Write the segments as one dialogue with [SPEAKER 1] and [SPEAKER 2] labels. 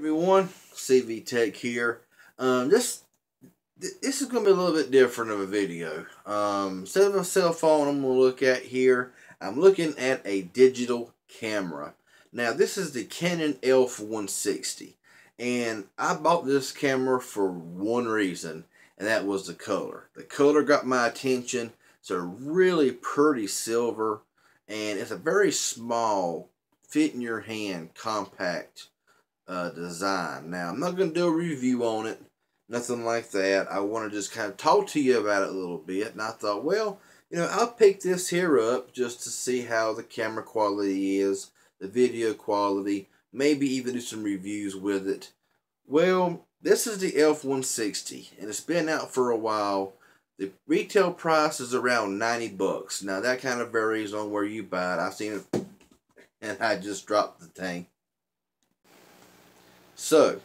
[SPEAKER 1] Everyone, CV Tech here. This is going to be a little bit different of a video. Instead of a cell phone, I'm going to look at here. I'm looking at a digital camera. Now, this is the Canon ELPH 160, and I bought this camera for one reason, and that was the color. The color got my attention. It's a really pretty silver, and it's a very small, fit in your hand, compact design. Now, I'm not going to do a review on it, nothing like that. I want to just kind of talk to you about it a little bit. And I thought, well, I'll pick this here up just to see how the camera quality is, the video quality, maybe even do some reviews with it. Well, this is the ELPH 160, and it's been out for a while. The retail price is around 90 bucks. Now, that kind of varies on where you buy it. I've seen it, and I just dropped the thing. So,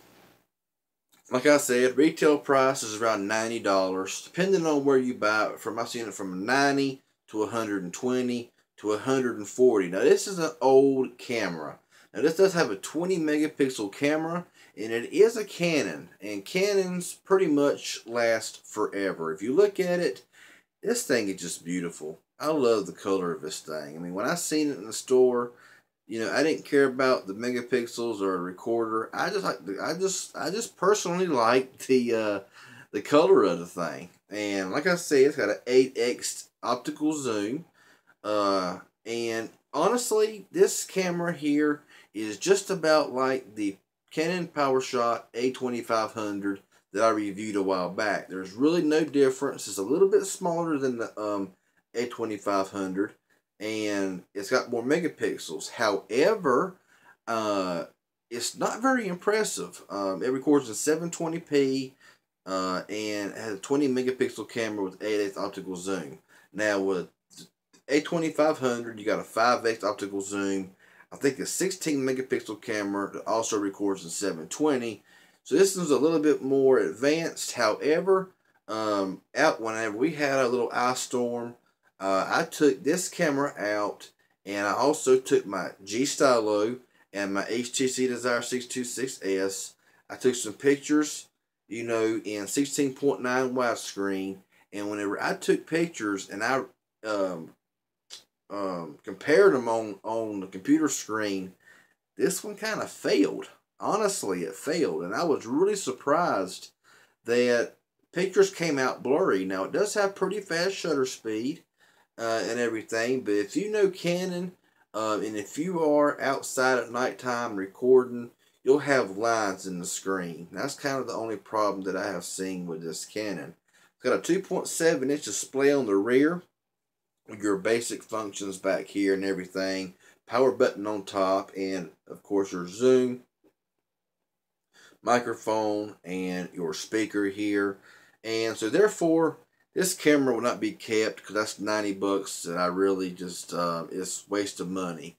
[SPEAKER 1] like I said, retail price is around $90, depending on where you buy it from. I've seen it from 90 to 120 to 140. Now, this is an old camera. Now, this does have a 20 megapixel camera, and it is a Canon, and Canons pretty much last forever. If you look at it, this thing is just beautiful. I love the color of this thing. I mean, when I seen it in the store, I didn't care about the megapixels or a recorder. I just personally like the color of the thing. And like I said, it's got an 8X optical zoom. And honestly, this camera here is just about like the Canon Powershot A2500 that I reviewed a while back. There's really no difference. It's a little bit smaller than the A2500. And it's got more megapixels. However, it's not very impressive. It records in 720p and has a 20 megapixel camera with 8x optical zoom. Now with A2500, you got a 5x optical zoom. I think a 16 megapixel camera that also records in 720. So this is a little bit more advanced. However, whenever we had a little ice storm, I took this camera out, and I also took my G Stylo and my HTC Desire 626S. I took some pictures, in 16.9 widescreen, and whenever I took pictures and I compared them on the computer screen, this one kind of failed. Honestly, it failed, and I was really surprised that pictures came out blurry. Now, it does have pretty fast shutter speed and everything, but if you know Canon, and if you are outside at nighttime recording, you'll have lines in the screen. That's kind of the only problem that I have seen with this Canon. It's got a 2.7-inch display on the rear, with your basic functions back here and everything, power button on top, and of course your zoom, microphone, and your speaker here. And so therefore, this camera will not be kept because that's 90 bucks that I really just, it's waste of money.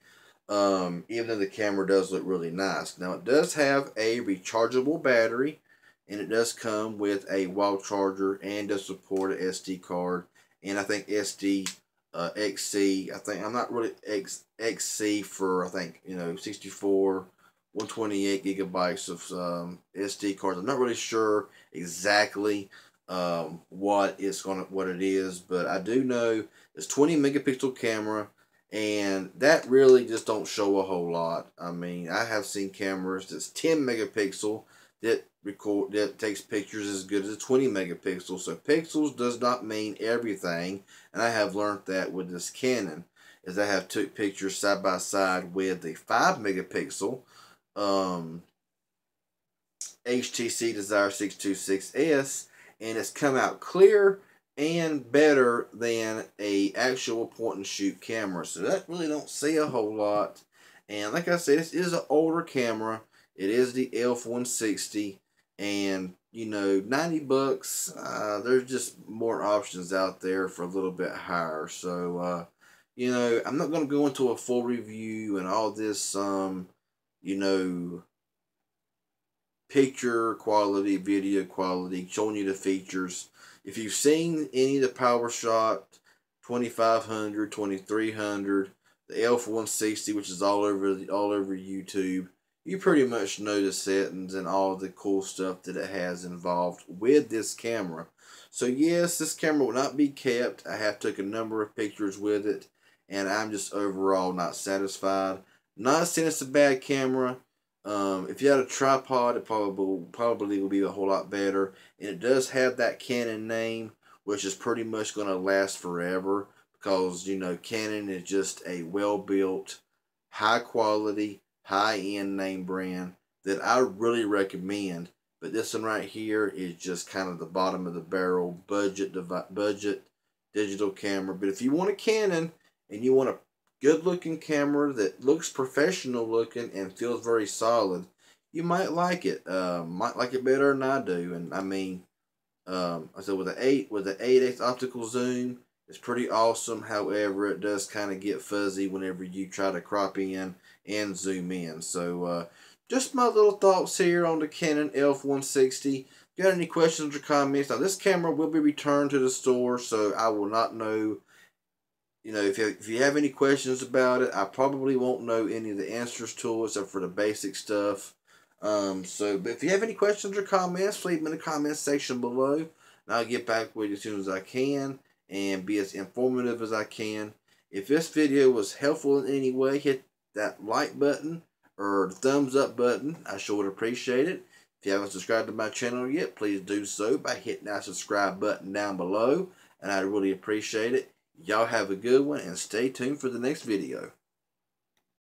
[SPEAKER 1] Even though the camera does look really nice. Now, it does have a rechargeable battery, and it does come with a wall charger and does support an SD card. And I think SD XC, I'm not really XC for, 64, 128 gigabytes of SD cards. I'm not really sure exactly what it is, but I do know it's 20 megapixel camera, and that really just don't show a whole lot. I mean, I have seen cameras that's 10 megapixel that takes pictures as good as a 20 megapixel. So pixels does not mean everything, and I have learned that with this Canon, as I have took pictures side by side with the 5 megapixel HTC Desire 626S, and it's come out clear and better than a actual point and shoot camera. So that really don't say a whole lot. And like I said, this is an older camera. It is the ELPH 160, and 90 bucks. There's just more options out there for a little bit higher. So I'm not going to go into a full review and all this picture quality, video quality, showing you the features. If you've seen any of the Powershot 2500, 2300, the ELPH 160, which is all over YouTube, you pretty much know the settings and all the cool stuff that it has involved with this camera. So yes, this camera will not be kept. I have took a number of pictures with it, and I'm just overall not satisfied. Not saying it's a bad camera. If you had a tripod, it probably will be a whole lot better. And it does have that Canon name, which is pretty much going to last forever, because, you know, Canon is just a well-built, high-quality, high-end name brand that I really recommend. But this one right here is just kind of the bottom of the barrel budget digital camera. But if you want a Canon and you want a good looking camera that looks professional looking and feels very solid, you might like it. Might like it better than I do. And I mean, I said with the 8X optical zoom, it's pretty awesome. However, it does kind of get fuzzy whenever you try to crop in and zoom in. So just my little thoughts here on the Canon ELPH 160. If you got any questions or comments, now this camera will be returned to the store, so I will not know. You know, if you have any questions about it, I probably won't know any of the answers to it except for the basic stuff. But if you have any questions or comments, leave them in the comments section below, and I'll get back with you as soon as I can and be as informative as I can. If this video was helpful in any way, hit that like button or the thumbs up button. I sure would appreciate it. If you haven't subscribed to my channel yet, please do so by hitting that subscribe button down below, and I'd really appreciate it. Y'all have a good one and stay tuned for the next video.